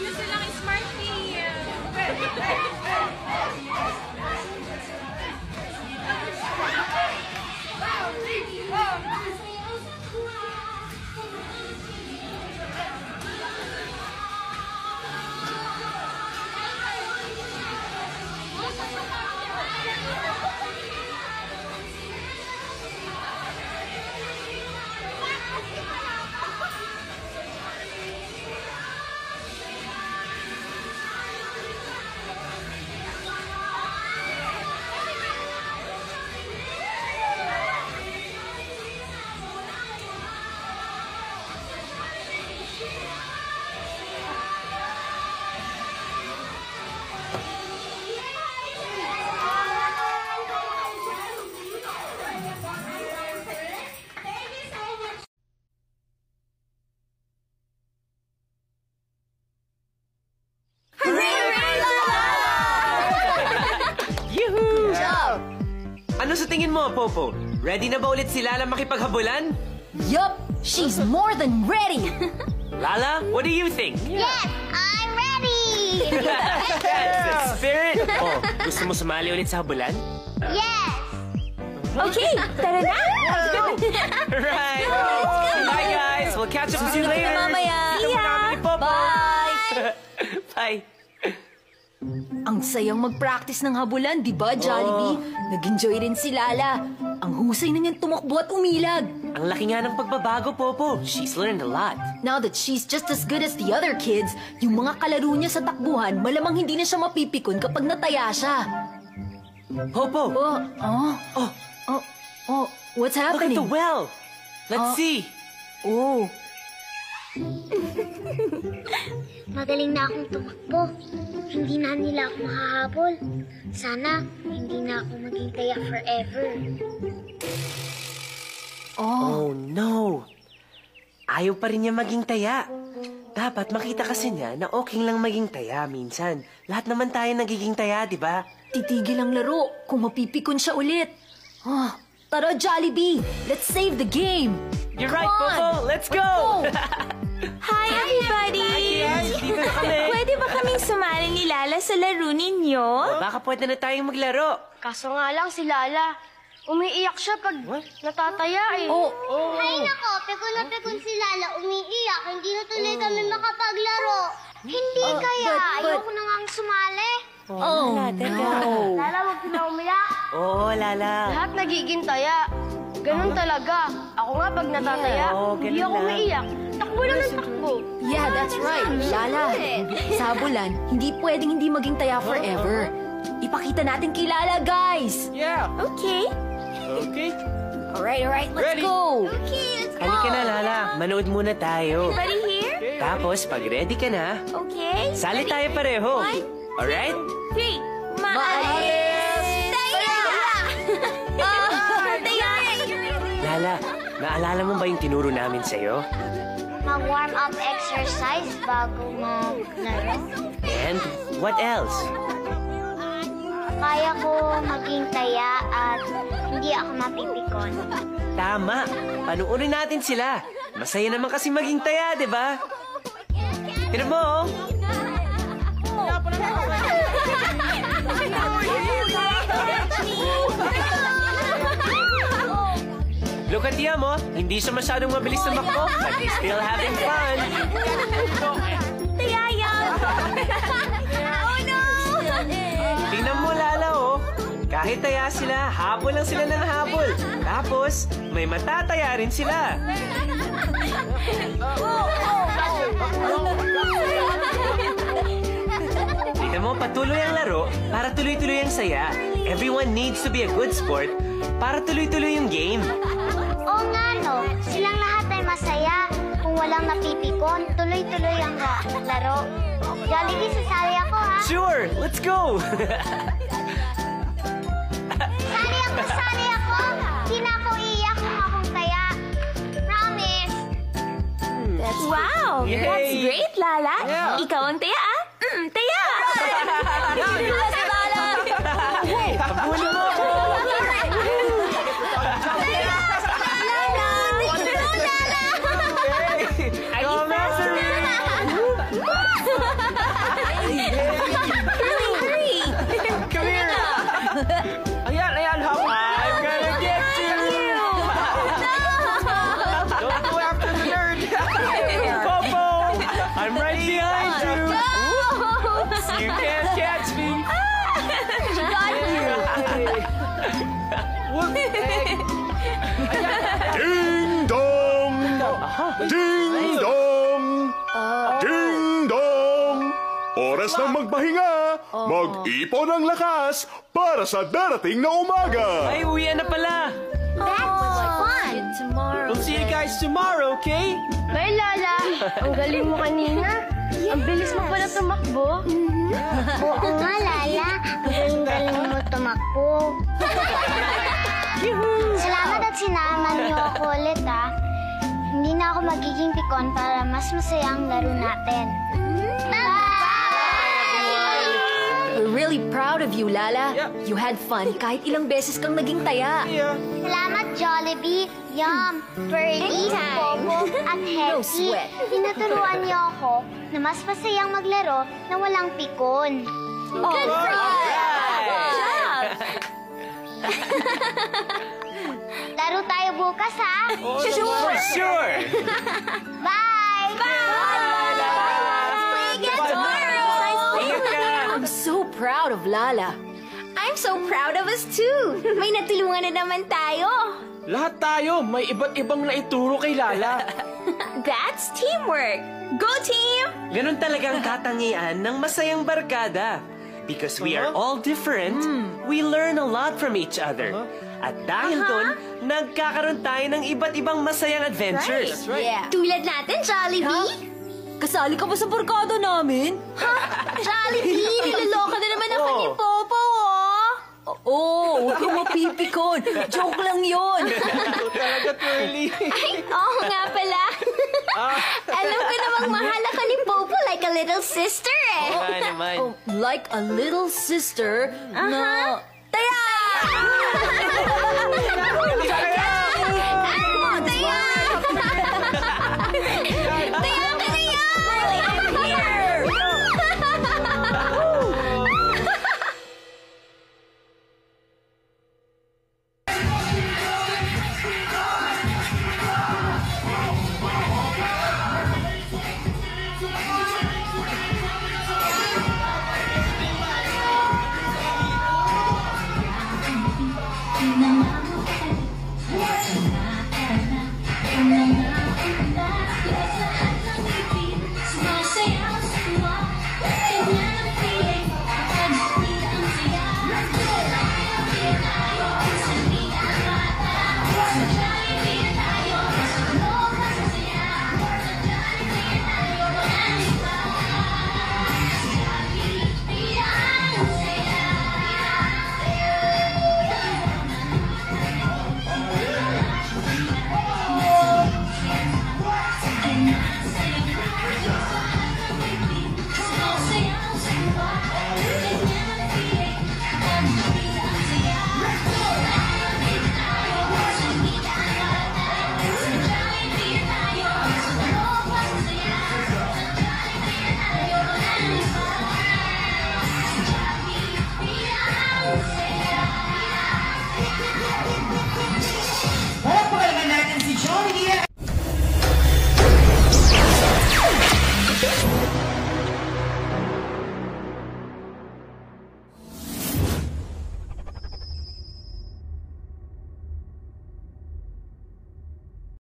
na silang smart tea. Ano sa tingin mo, Popo? Ready na ba ulit si Lala makipaghabulan? Yup! She's more than ready! Lala, what do you think? Yes, I'm ready! That's the spirit! Oh, gusto mo sumali ulit sa habulan? Yes! Okay, tara na! Let's go! Right! Bye, guys! We'll catch up with you later! mamaya! Kita mo namin ni Popo! Bye! Bye! Ang sayang mag-practice ng habulan, di ba, Jollibee? Nag-enjoy rin si Lala. Ang husay na niyang tumakbo at umilag. Ang laki nga ng pagbabago, Popo. She's learned a lot. Now that she's just as good as the other kids, yung mga kalaro niya sa takbuhan, malamang hindi na siya mapipikon kapag nataya siya. Popo! What's Look at happening? the well! Let's see! Oh, Magaling na akong tumakbo. Hindi na nila ako makahabol. Sana, hindi na ako maging taya forever. Oh, no! Ayaw pa rin niya maging taya. Dapat makita kasi niya na okay lang maging taya minsan. Lahat naman tayo nagiging taya, di ba? titigil ang laro kung mapipikon siya ulit. Tara, Jollibee! Let's save the game! You're Come right, on! Popo! Let's go! Hi, everybody! Hi, kids! Dito na kami! Pwede ba kaming sumali ni Lala sa laro ninyo? Baka pwede na tayong maglaro. Kaso nga lang si Lala, umiiyak siya pag natataya eh. Hay nako, pikon na pikon si Lala, umiiyak. Hindi na tuloy kami makapaglaro. Hindi kaya, ayoko na nga sumali. No! Lala, huwag ka na umiyak. Oo, Lala. Lahat nagiging taya. Ganun talaga. Ako nga pag natataya, hindi ako umiiyak. Takbo lang ng takbo. Yeah, that's right. Lala, sa habulan, hindi pwedeng hindi maging taya forever. Ipakita natin kay Lala, guys! Yeah. Okay. Okay. Alright, let's Ready? go! Halika na, Lala. Manood muna tayo. Everybody here? Tapos, pag ready ka na, Okay. sali tayo pareho. Alright? 3. Maalis! Taya! Taya! Lala, naalala mo ba yung tinuro namin sa'yo? Mag-warm up exercise bago maglaro. And what else? Kaya ko maging taya at hindi ako mapipikon. Tama. Panuorin natin sila. Masaya naman kasi maging taya, di ba? Tignan mo, oh. Look at Tiam, oh. Hindi siya masyadong mabilis na makbo, but he's still having fun. Tayaya! Oh, no! Tingnan mo, Lala, oh. Kahit taya sila, habol lang sila ng habol. Tapos, may matataya rin sila. Tingnan mo, patuloy ang laro para tuloy-tuloy ang saya. Everyone needs to be a good sport para tuloy-tuloy yung game. Oo nga no, silang lahat ay masaya. Kung walang napipikon, tuloy-tuloy ang laro. Jollibee, sasali ako ha. Sure, let's go! Sali ako. Hindi na ako iiyak kung akong taya. Promise. Wow! Yay! That's great, Lala. Yeah. Ikaw ang taya, ah? Taya! Habulin mo ako! Come after me! right behind you. You can't catch me. Ding dong! Ding dong! Ding dong! Oras na magpahinga! Mag-ipon ang lakas para sa darating na umaga! Ay, uwian na pala. That's fun! Tomorrow. We'll see you guys tomorrow, okay? May Lala, ang galing mo kanina. Ang bilis mo pala tumakbo. Oo nga, Lala. Ang galing mo tumakbo. Salamat at sinama niyo ako ulit, ha. Hindi na ako magiging pikon para mas masaya ang laro natin. We're really proud of you, Lala. Yeah. You had fun kahit ilang beses kang naging taya. Yeah. Salamat, Jollibee, Yum, Pearly, Popo, at Hetty. sweat. Tinuturuan niyo ako na mas masayang maglaro na walang pikon. Good for you! Laro tayo bukas, ha? For sure. Bye! Play again tomorrow. Ingat ka. I'm so proud of Lala. I'm so proud of us too. May natulungan na naman tayo. Lahat tayo, may iba't ibang naituro kay Lala. That's teamwork. Go team! Ganun talagang katangian ng masayang barkada. Because we are all different, we learn a lot from each other. At dahil dun, nagkakaroon tayo ng iba't ibang masayang adventures. Yeah. Tulad natin, Jollibee. Kasali ka ba sa barkada namin? Jollibee, niloloka na naman ako ni Popo, oh. Oo, huwag kang mapipikon. Joke lang yun. Ito talaga, Twirly. Ay, oo nga pala. Alam ko namang mahal ako ni Popo like a little sister, eh. Nga naman. Oh, like a little sister na... Taya!